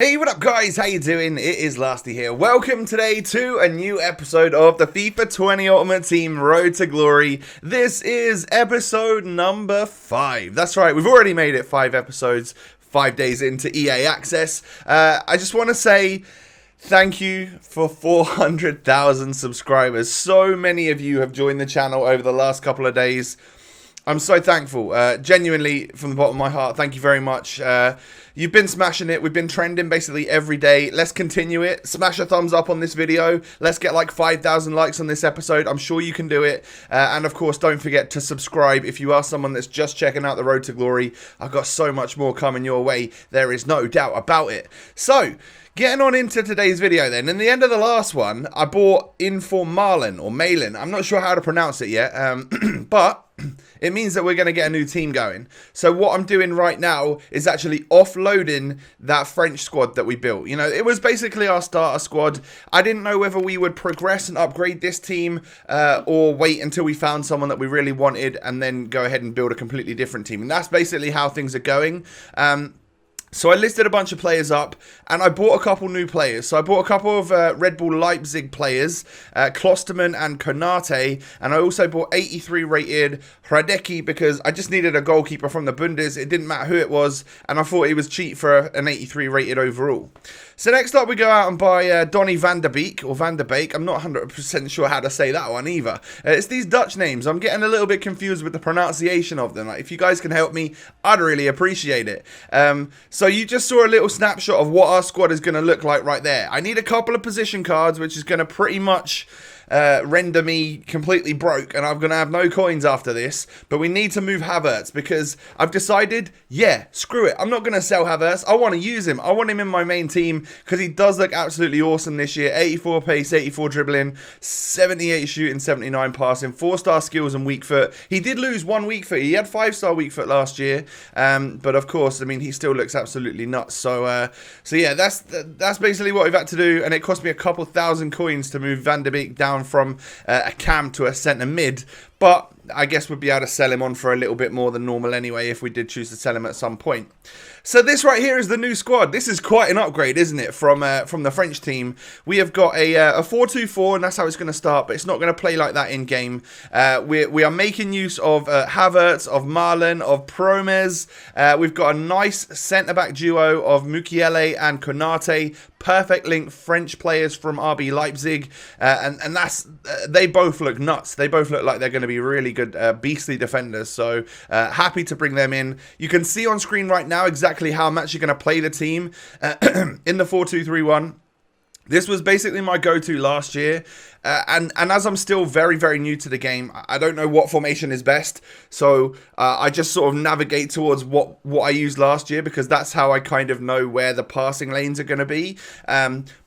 Hey, what up guys, how you doing? It is Lasty here. Welcome today to a new episode of the FIFA 20 Ultimate Team Road to Glory. This is episode number 5. That's right, we've already made it 5 episodes, 5 days into EA Access. I just want to say thank you for 400,000 subscribers. So many of you have joined the channel over the last couple of days. I'm so thankful, genuinely from the bottom of my heart. Thank you very much. You've been smashing it. We've been trending basically every day. Let's continue it. Smash a thumbs up on this video. Let's get like 5,000 likes on this episode. I'm sure you can do it. And of course, don't forget to subscribe if you are someone that's just checking out the Road to Glory. I've got so much more coming your way. There is no doubt about it. So, getting on into today's video then. In the end of the last one, I bought in for Marlin or Malin. I'm not sure how to pronounce it yet. But it means that we're going to get a new team going. So what I'm doing right now is actually offloading that French squad that we built. You know, it was basically our starter squad. I didn't know whether we would progress and upgrade this team or wait until we found someone that we really wanted and then go ahead and build a completely different team. And that's basically how things are going. So I listed a bunch of players up, and I bought a couple new players. So I bought a couple of Red Bull Leipzig players, Klosterman and Konate, and I also bought 83 rated Hradecki because I just needed a goalkeeper from the Bundes. It didn't matter who it was, and I thought he was cheap for an 83 rated overall. So next up we go out and buy Donny van der Beek, or Van der Beek. I'm not 100% sure how to say that one either. It's these Dutch names. I'm getting a little bit confused with the pronunciation of them. Like, if you guys can help me, I'd really appreciate it. So you just saw a little snapshot of what our squad is going to look like right there. I need a couple of position cards, which is going to pretty much render me completely broke, and I'm going to have no coins after this. But we need to move Havertz because I've decided, yeah, screw it. I'm not going to sell Havertz. I want to use him. I want him in my main team because he does look absolutely awesome this year. 84 pace, 84 dribbling, 78 shooting, 79 passing, 4-star skills and weak foot. He did lose 1 weak foot. He had 5-star weak foot last year. But of course, I mean, he still looks absolutely nuts. So yeah, that's basically what we've had to do. And it cost me a couple thousand coins to move Van der Beek down from a cam to a centre mid, but I guess we'd be able to sell him on for a little bit more than normal anyway if we did choose to sell him at some point. So this right here is the new squad. This is quite an upgrade, isn't it, from the French team. We have got a 4-2-4, and that's how it's going to start, but it's not going to play like that in game. We are making use of Havertz, of Marlin, of Promes. We've got a nice centre-back duo of Mukiele and Konate. Perfect link French players from RB Leipzig, and that's they both look nuts. They both look like they're going to be really good, beastly defenders. So happy to bring them in. You can see on screen right now exactly how I'm actually going to play the team in the 4-2-3-1. This was basically my go-to last year, and as I'm still very, very new to the game, I don't know what formation is best, so I just sort of navigate towards what I used last year because that's how I kind of know where the passing lanes are going to be.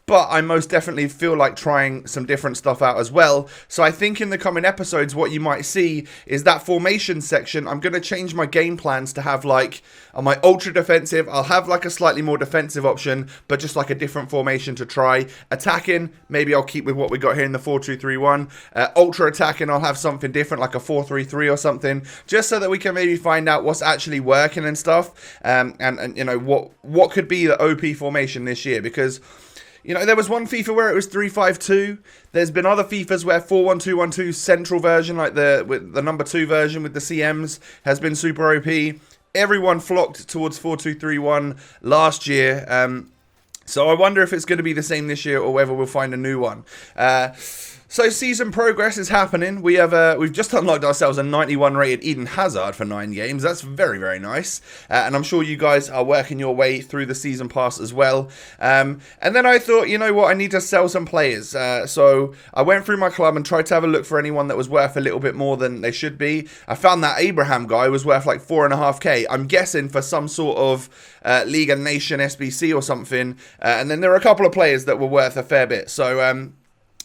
But I most definitely feel like trying some different stuff out as well. So I think in the coming episodes, what you might see is that formation section. I'm going to change my game plans to have like, on my ultra defensive, I'll have like a slightly more defensive option, but just like a different formation to try. Attacking, maybe I'll keep with what we got here in the 4-2-3-1. Ultra attacking, I'll have something different, like a 4-3-3 or something, just so that we can maybe find out what's actually working and stuff. And you know, what could be the OP formation this year, because you know, there was one FIFA where it was 3-5-2. There's been other FIFAs where 4-1-2-1-2 central version, like the number 2 version with the CMs, has been super OP. Everyone flocked towards 4-2-3-1 last year. So I wonder if it's going to be the same this year or whether we'll find a new one. So season progress is happening. We've just unlocked ourselves a 91 rated Eden Hazard for 9 games. That's very, very nice. And I'm sure you guys are working your way through the season pass as well. And then I thought, you know what, I need to sell some players. So I went through my club and tried to have a look for anyone that was worth a little bit more than they should be. I found that Abraham guy was worth like 4.5k. I'm guessing for some sort of League of Nation SBC or something. And then there were a couple of players that were worth a fair bit. So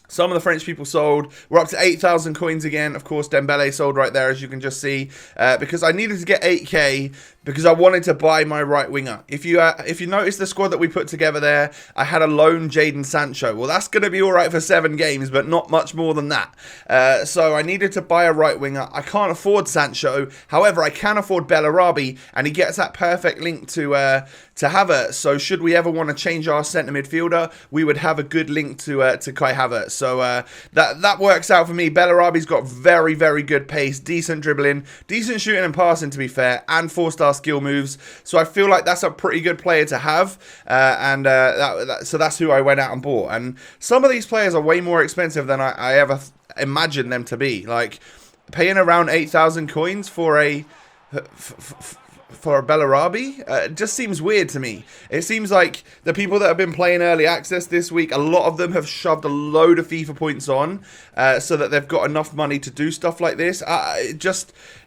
some of the French people sold. We're up to 8,000 coins again. Of course, Dembele sold right there, as you can just see, because I needed to get 8k because I wanted to buy my right winger. If you notice the squad that we put together there, I had a lone Jadon Sancho. Well, that's going to be all right for 7 games, but not much more than that. So I needed to buy a right winger. I can't afford Sancho. However, I can afford Bellarabi, and he gets that perfect link to Havertz. So should we ever want to change our centre midfielder, we would have a good link to Kai Havertz. So that works out for me. Bellarabi's got very, very good pace, decent dribbling, decent shooting and passing, to be fair, and 4-star skill moves. So I feel like that's a pretty good player to have, so that's who I went out and bought. And some of these players are way more expensive than I ever imagined them to be. Like paying around 8,000 coins for a Bellarabi just seems weird to me. It seems like the people that have been playing early access this week, a lot of them have shoved a load of FIFA points on so that they've got enough money to do stuff like this.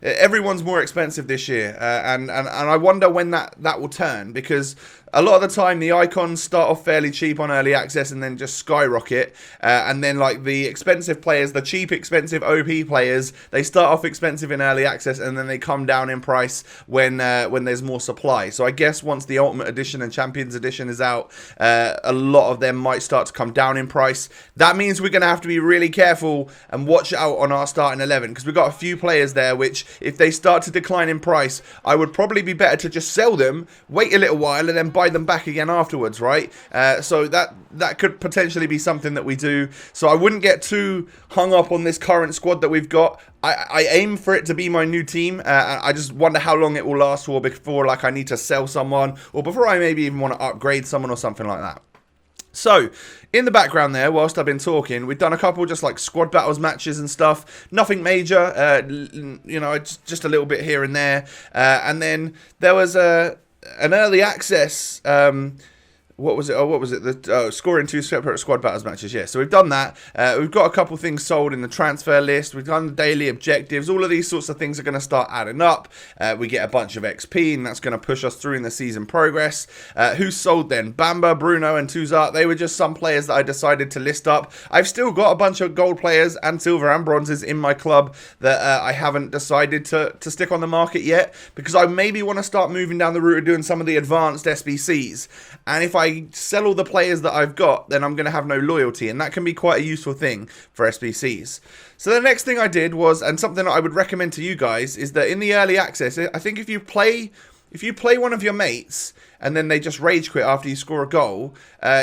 Everyone's more expensive this year, and I wonder when that will turn, because a lot of the time the icons start off fairly cheap on early access and then just skyrocket, and then like the expensive players, the cheap expensive OP players, they start off expensive in early access and then they come down in price when there's more supply. So I guess once the Ultimate Edition and Champions Edition is out, a lot of them might start to come down in price. That means we're going to have to be really careful and watch out on our starting 11, because we've got a few players there which, if they start to decline in price, I would probably be better to just sell them, wait a little while, and then buy them back again afterwards, right? So that could potentially be something that we do. So I wouldn't get too hung up on this current squad that we've got. I aim for it to be my new team. I just wonder how long it will last for before like I need to sell someone, or before I maybe even want to upgrade someone or something like that. So, in the background there, whilst I've been talking, we've done a couple just like squad battles matches and stuff. Nothing major, just a little bit here and there. And then there was an early access. What was it? Scoring 2 separate squad battles matches. Yeah, so we've done that. We've got a couple things sold in the transfer list. We've done the daily objectives. All of these sorts of things are going to start adding up. We get a bunch of XP, and that's going to push us through in the season progress. Who's sold then? Bamba, Bruno, and Tuzart. They were just some players that I decided to list up. I've still got a bunch of gold players and silver and bronzes in my club that I haven't decided to stick on the market yet, because I maybe want to start moving down the route of doing some of the advanced SBCs. And if I sell all the players that I've got, then I'm going to have no loyalty, and that can be quite a useful thing for SBCs. So the next thing I did was, and something that I would recommend to you guys, is that in the early access, I think if you play one of your mates and then they just rage quit after you score a goal,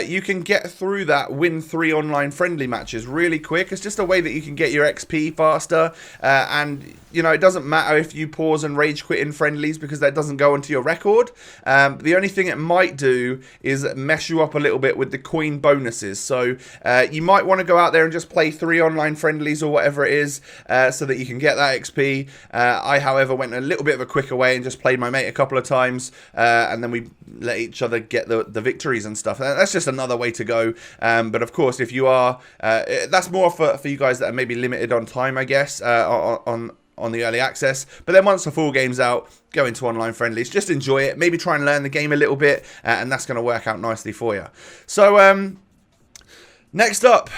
you can get through that, win 3 online friendly matches really quick. It's just a way that you can get your XP faster, and it doesn't matter if you pause and rage quit in friendlies, because that doesn't go into your record. The only thing it might do is mess you up a little bit with the coin bonuses. So you might want to go out there and just play 3 online friendlies or whatever it is, so that you can get that XP. I, however, went a little bit of a quicker way and just played my mate a couple of times, and then we let each other get the victories and stuff. That's just another way to go. But of course, if you are, that's more for you guys that are maybe limited on time, I guess, on the early access. But then once the full game's out, go into online friendlies, just enjoy it, maybe try and learn the game a little bit, and that's going to work out nicely for you. So next up,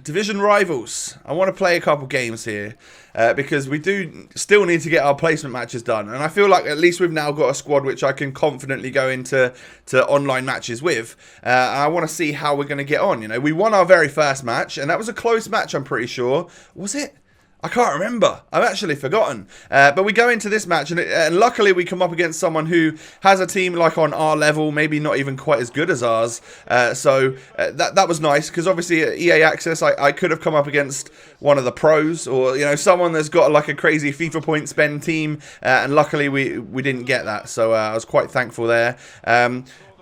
division rivals. I want to play a couple games here, because we do still need to get our placement matches done, and I feel like at least we've now got a squad which I can confidently go into online matches with, and I want to see how we're going to get on. We won our very first match, and that was a close match, I'm pretty sure. Was it? I can't remember. I've actually forgotten. But we go into this match, and luckily we come up against someone who has a team like on our level, maybe not even quite as good as ours. So that was nice, because obviously at EA Access, I could have come up against one of the pros, or someone that's got like a crazy FIFA point spend team, and luckily we didn't get that. So I was quite thankful there.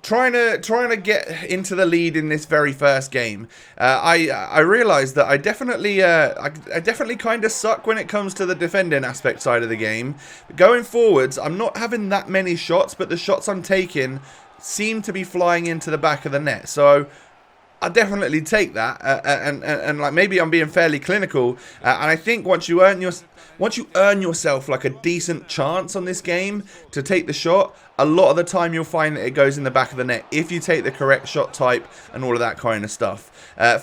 Trying to get into the lead in this very first game, I realised that I definitely kind of suck when it comes to the defending aspect side of the game. Going forwards, I'm not having that many shots, but the shots I'm taking seem to be flying into the back of the net. So I definitely take that, and like maybe I'm being fairly clinical, and I think once you earn once you earn yourself like a decent chance on this game to take the shot, a lot of the time you'll find that it goes in the back of the net if you take the correct shot type and all of that kind of stuff.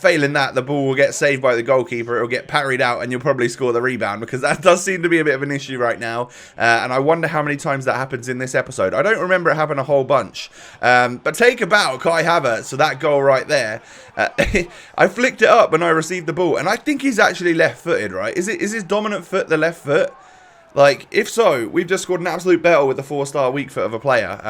Failing that, the ball will get saved by the goalkeeper, it'll get parried out, and you'll probably score the rebound, because that does seem to be a bit of an issue right now. And I wonder how many times that happens in this episode. I don't remember it happening a whole bunch. But take about Kai Havertz, so that goal right there. I flicked it up when I received the ball, and I think he's actually left-footed, right? Is his dominant foot the left foot? Like, if so, we've just scored an absolute battle with the 4-star weak foot of a player.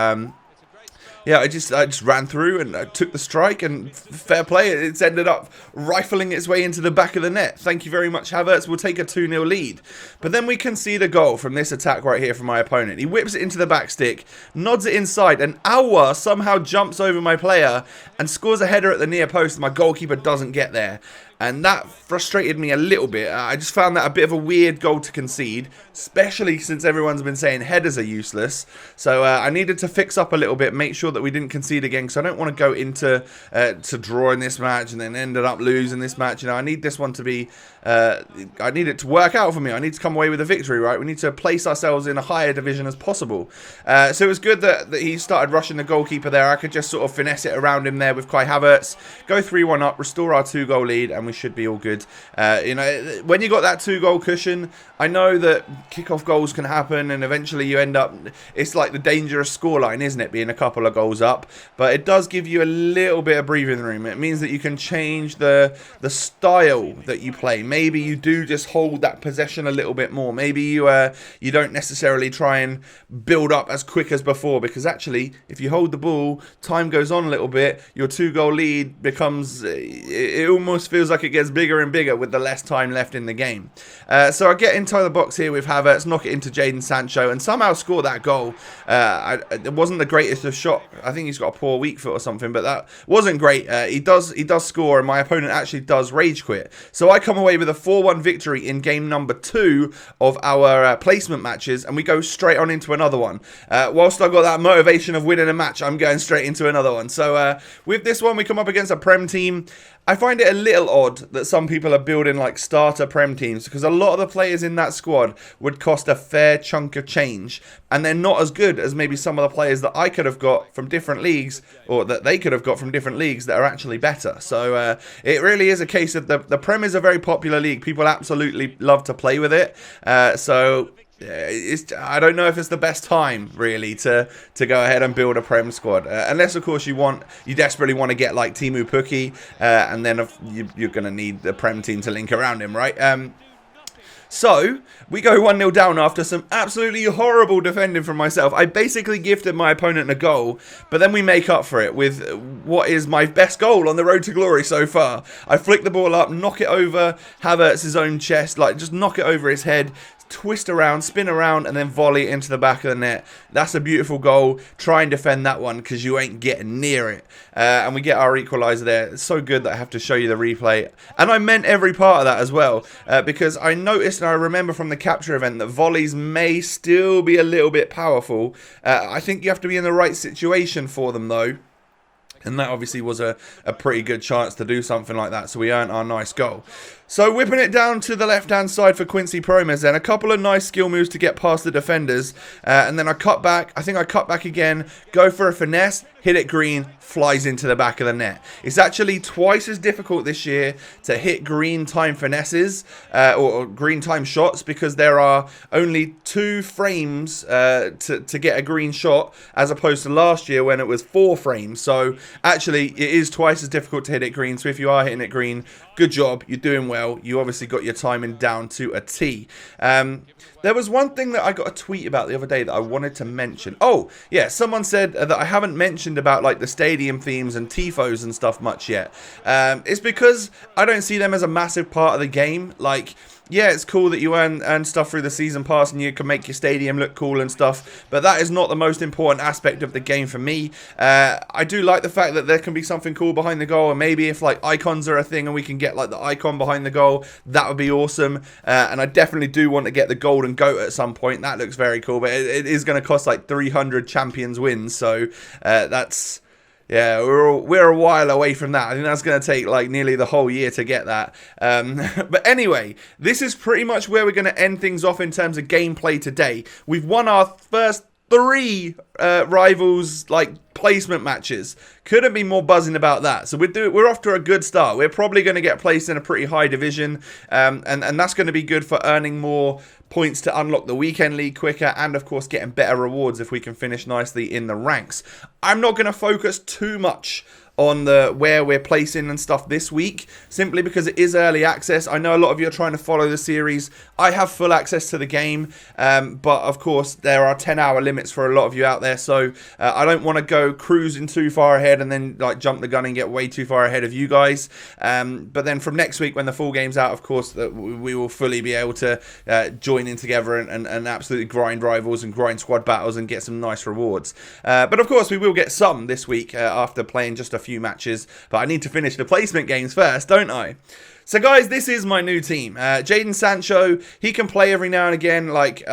Yeah, I just ran through and took the strike, and fair play, it's ended up rifling its way into the back of the net. Thank you very much, Havertz. We'll take a 2-0 lead. But then we concede a goal from this attack right here from my opponent. He whips it into the back stick, nods it inside, and Aouar somehow jumps over my player and scores a header at the near post. My goalkeeper doesn't get there. And that frustrated me a little bit. I just found that a bit of a weird goal to concede, especially since everyone's been saying headers are useless. So I needed to fix up a little bit, make sure that we didn't concede again, because I don't want to go into to drawing this match and then ended up losing this match. You know, I need this one to be, I need it to work out for me. I need to come away with a victory, right? We need to place ourselves in a higher division as possible. So it was good that he started rushing the goalkeeper there. I could just sort of finesse it around him there with Kai Havertz, go 3-1 up, restore our 2-goal lead, and we should be all good. You know, when you got that 2-goal cushion, I know that kickoff goals can happen, and eventually you end up, it's like the dangerous scoreline, isn't it, being a couple of goals up, but it does give you a little bit of breathing room. It means that you can change the style that you play. Maybe you do just hold that possession a little bit more. Maybe you don't necessarily try and build up as quick as before, because actually, if you hold the ball, time goes on a little bit, your 2-goal lead becomes, it almost feels like it gets bigger and bigger with the less time left in the game. So I get into the box here with Havertz, knock it into Jadon Sancho, and somehow score that goal. It wasn't the greatest of shot. I think he's got a poor weak foot or something, but that wasn't great. He does score, and my opponent actually does rage quit. So I come away with a 4-1 victory in game number 2 of our placement matches, and we go straight on into another one. Whilst I've got that motivation of winning a match, I'm going straight into another one. So with this one, we come up against a Prem team. I find it a little odd that some people are building like starter Prem teams, because a lot of the players in that squad would cost a fair chunk of change, and they're not as good as maybe some of the players that I could have got from different leagues, or that they could have got from different leagues that are actually better. So it really is a case of the Prem is a very popular league. People absolutely love to play with it. So I don't know if it's the best time really to go ahead and build a Prem squad, unless of course you desperately want to get like Timu Pukki, and then you're going to need the Prem team to link around him, right? So, we go 1-0 down after some absolutely horrible defending from myself. I basically gifted my opponent a goal, but then we make up for it with what is my best goal on the road to glory so far. I flick the ball up, knock it over Havertz's own chest, like just knock it over his head, twist around, spin around, and then volley into the back of the net. That's a beautiful goal. Try and defend that one, because you ain't getting near it. And we get our equaliser there. It's so good that I have to show you the replay. And I meant every part of that as well, because I noticed and I remember from the capture event that volleys may still be a little bit powerful. I think you have to be in the right situation for them though. And that obviously was a pretty good chance to do something like that. So we earned our nice goal. So whipping it down to the left-hand side for Quincy Promes then. A couple of nice skill moves to get past the defenders. And then I cut back. I think I cut back again. Go for a finesse. Hit it green. Flies into the back of the net. It's actually twice as difficult this year to hit green time finesses or green time shots, because there are only 2 frames to get a green shot, as opposed to last year when it was 4 frames. So actually it is twice as difficult to hit it green. So if you are hitting it green, good job, you're doing well. You obviously got your timing down to a T. There was one thing that I got a tweet about the other day that I wanted to mention. Oh, yeah, someone said that I haven't mentioned about like the stadium themes and tifos and stuff much yet. It's because I don't see them as a massive part of the game. Like, yeah, it's cool that you earn stuff through the season pass and you can make your stadium look cool and stuff, but that is not the most important aspect of the game for me. I do like the fact that there can be something cool behind the goal, and maybe if like icons are a thing and we can get like the icon behind the goal, that would be awesome. And I definitely do want to get the golden goat at some point. That looks very cool, but it is going to cost like 300 champions wins, so that's... Yeah, we're a while away from that. I think that's going to take like nearly the whole year to get that. But anyway, this is pretty much where we're going to end things off in terms of gameplay today. We've won our first 3 rivals like placement matches. Couldn't be more buzzing about that. So we're off to a good start. We're probably going to get placed in a pretty high division, and that's going to be good for earning more points to unlock the weekend league quicker, and of course getting better rewards if we can finish nicely in the ranks. I'm not going to focus too much on where we're placing and stuff this week, simply because it is early access. I know a lot of you are trying to follow the series. I have full access to the game, but of course there are 10-hour limits for a lot of you out there, so I don't want to go cruising too far ahead and then like jump the gun and get way too far ahead of you guys. But then from next week when the full game's out, of course, we will fully be able to join in together and absolutely grind rivals and grind squad battles and get some nice rewards. But of course we will get some this week after playing just a few matches, but I need to finish the placement games first, don't I? So guys, this is my new team. Jadon Sancho, he can play every now and again, like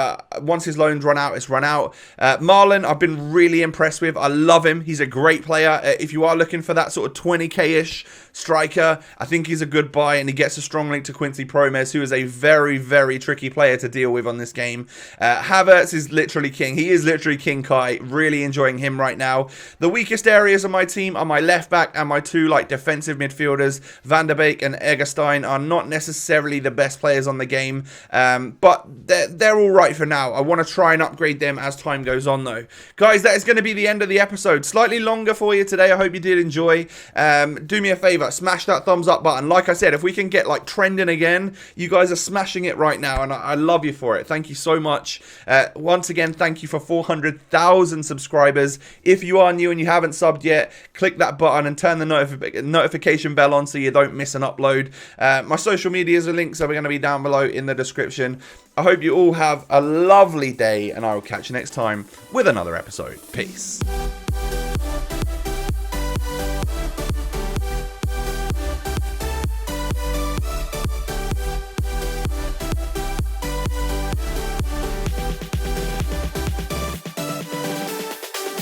once his loan's run out, it's run out. Marlon, I've been really impressed with. I love him. He's a great player. If you are looking for that sort of 20k-ish striker, I think he's a good buy, and he gets a strong link to Quincy Promes, who is a very, very tricky player to deal with on this game. Havertz is literally king. He is literally King Kai. Really enjoying him right now. The weakest areas of my team are my left back and my 2 like defensive midfielders. Van der Beek and Egerstein are not necessarily the best players on the game, but they're all right for now. I want to try and upgrade them as time goes on though. Guys, that is going to be the end of the episode. Slightly longer for you today. I hope you did enjoy. Do me a favor, smash that thumbs up button. Like I said, if we can get like trending again, you guys are smashing it right now, and I love you for it. Thank you so much. Once again, thank you for 400,000 subscribers. If you are new and you haven't subbed yet, click that button and turn the notification bell on so you don't miss an upload. My social medias are links are going to be down below in the description. I hope you all have a lovely day, and I will catch you next time with another episode. Peace.